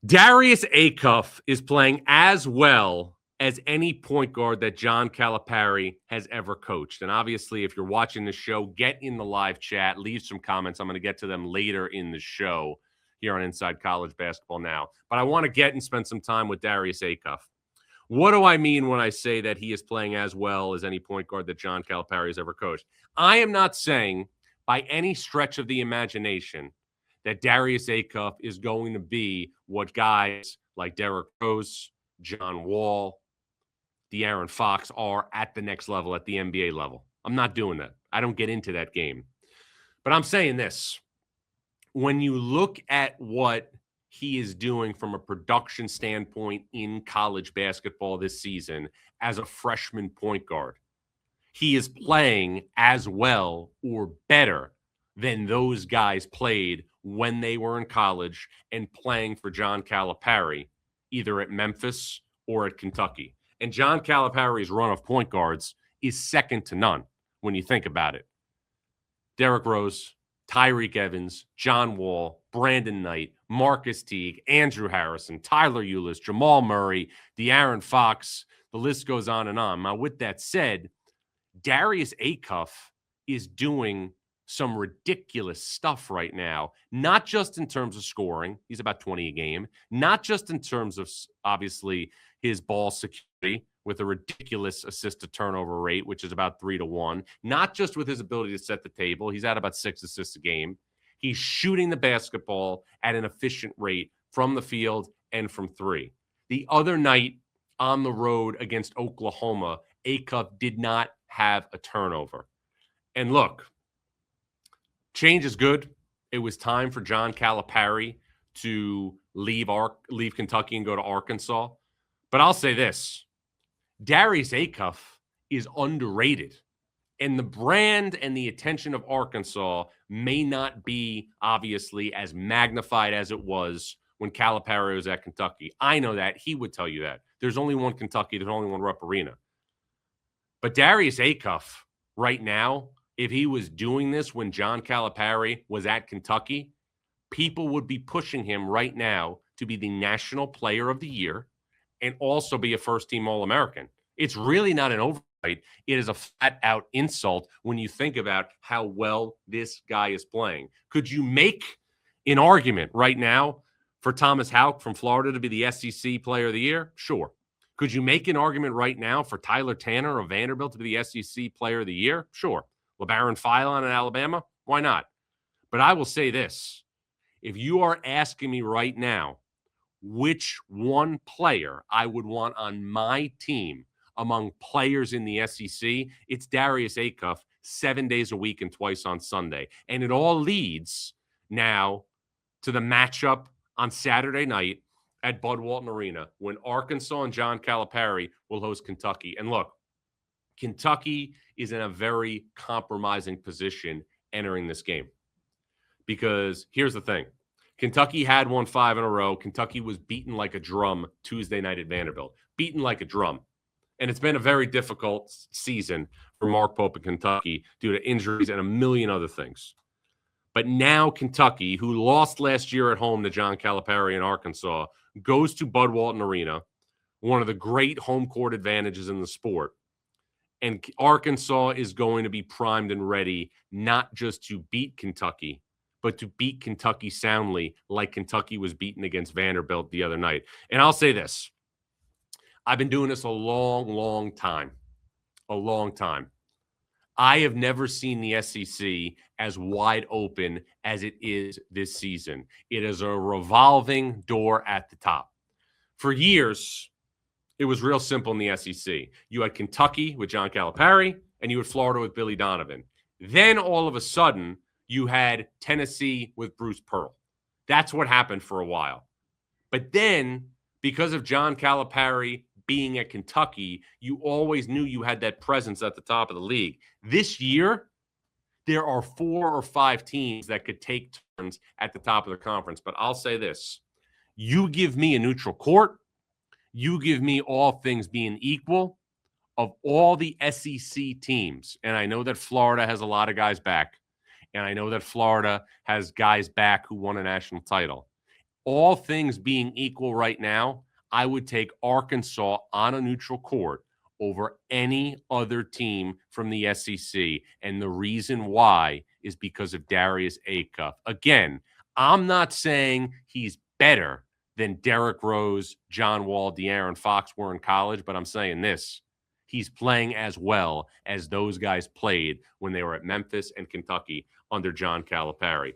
Darius Acuff is playing as well as any point guard that Jon Calipari has ever coached. And obviously, if you're watching the show, get in the live chat, leave some comments. I'm going to get to them later in the show here on Inside College Basketball Now. But I want to get and spend some time with Darius Acuff. What do I mean when I say that he is playing as well as any point guard that Jon Calipari has ever coached? I am not saying by any stretch of the imagination that Darius Acuff is going to be what guys like Derrick Rose, John Wall, De'Aaron Fox are at the next level, at the NBA level. I'm not doing that. I don't get into that game. But I'm saying this. When you look at what he is doing from a production standpoint in college basketball this season as a freshman point guard, he is playing as well or better than those guys played when they were in college and playing for Jon Calipari, either at Memphis or at Kentucky. And Jon Calipari's run of point guards is second to none when you think about it. Derrick Rose, Tyreek Evans, John Wall, Brandon Knight, Marcus Teague, Andrew Harrison, Tyler Ulis, Jamal Murray, De'Aaron Fox. The list goes on and on. Now, with that said, Darius Acuff is doing some ridiculous stuff right now, not just in terms of scoring. He's about 20 a game. Not just in terms of, obviously, his ball security with a ridiculous assist-to-turnover rate, which is about 3-1. Not just with his ability to set the table. He's at about 6 assists a game. He's shooting the basketball at an efficient rate from the field and from three. The other night on the road against Oklahoma, Acuff did not have a turnover. And look, change is good. It was time for Jon Calipari to leave Kentucky and go to Arkansas. But I'll say this. Darius Acuff is underrated. And the brand and the attention of Arkansas may not be, obviously, as magnified as it was when Calipari was at Kentucky. I know that. He would tell you that. There's only one Kentucky. There's only one Rupp Arena. But Darius Acuff, right now, if he was doing this when Jon Calipari was at Kentucky, people would be pushing him right now to be the National Player of the Year and also be a first-team All-American. It's really not an oversight. It is a flat-out insult when you think about how well this guy is playing. Could you make an argument right now for Thomas Houck from Florida to be the SEC Player of the Year? Sure. Could you make an argument right now for Tyler Tanner of Vanderbilt to be the SEC Player of the Year? Sure. LeBaron Philon in Alabama? Why not? But I will say this. If you are asking me right now which one player I would want on my team among players in the SEC, it's Darius Acuff 7 days a week and twice on Sunday. And it all leads now to the matchup on Saturday night at Bud Walton Arena when Arkansas and Jon Calipari will host Kentucky. And look, Kentucky is in a very compromising position entering this game. Because here's the thing. Kentucky had won 5 in a row. Kentucky was beaten like a drum Tuesday night at Vanderbilt. Beaten like a drum. And it's been a very difficult season for Mark Pope in Kentucky due to injuries and a million other things. But now Kentucky, who lost last year at home to Jon Calipari in Arkansas, goes to Bud Walton Arena, one of the great home court advantages in the sport. And Arkansas is going to be primed and ready not just to beat Kentucky, but to beat Kentucky soundly like Kentucky was beaten against Vanderbilt the other night. And I'll say this. I've been doing this a long, long time. A long time. I have never seen the SEC as wide open as it is this season. It is a revolving door at the top. For years, it was real simple in the SEC. You had Kentucky with Jon Calipari, and you had Florida with Billy Donovan. Then all of a sudden, you had Tennessee with Bruce Pearl. That's what happened for a while. But then, because of Jon Calipari being at Kentucky, you always knew you had that presence at the top of the league. This year, there are 4 or 5 teams that could take turns at the top of the conference. But I'll say this. You give me a neutral court. You give me all things being equal. Of all the SEC teams, and I know that Florida has a lot of guys back, and I know that Florida has guys back who won a national title. all things being equal right now, I would take Arkansas on a neutral court over any other team from the SEC. And the reason why is because of Darius Acuff. Again, I'm not saying he's better than Derrick Rose, John Wall, De'Aaron Fox were in college, but I'm saying this. He's playing as well as those guys played when they were at Memphis and Kentucky under John Calipari.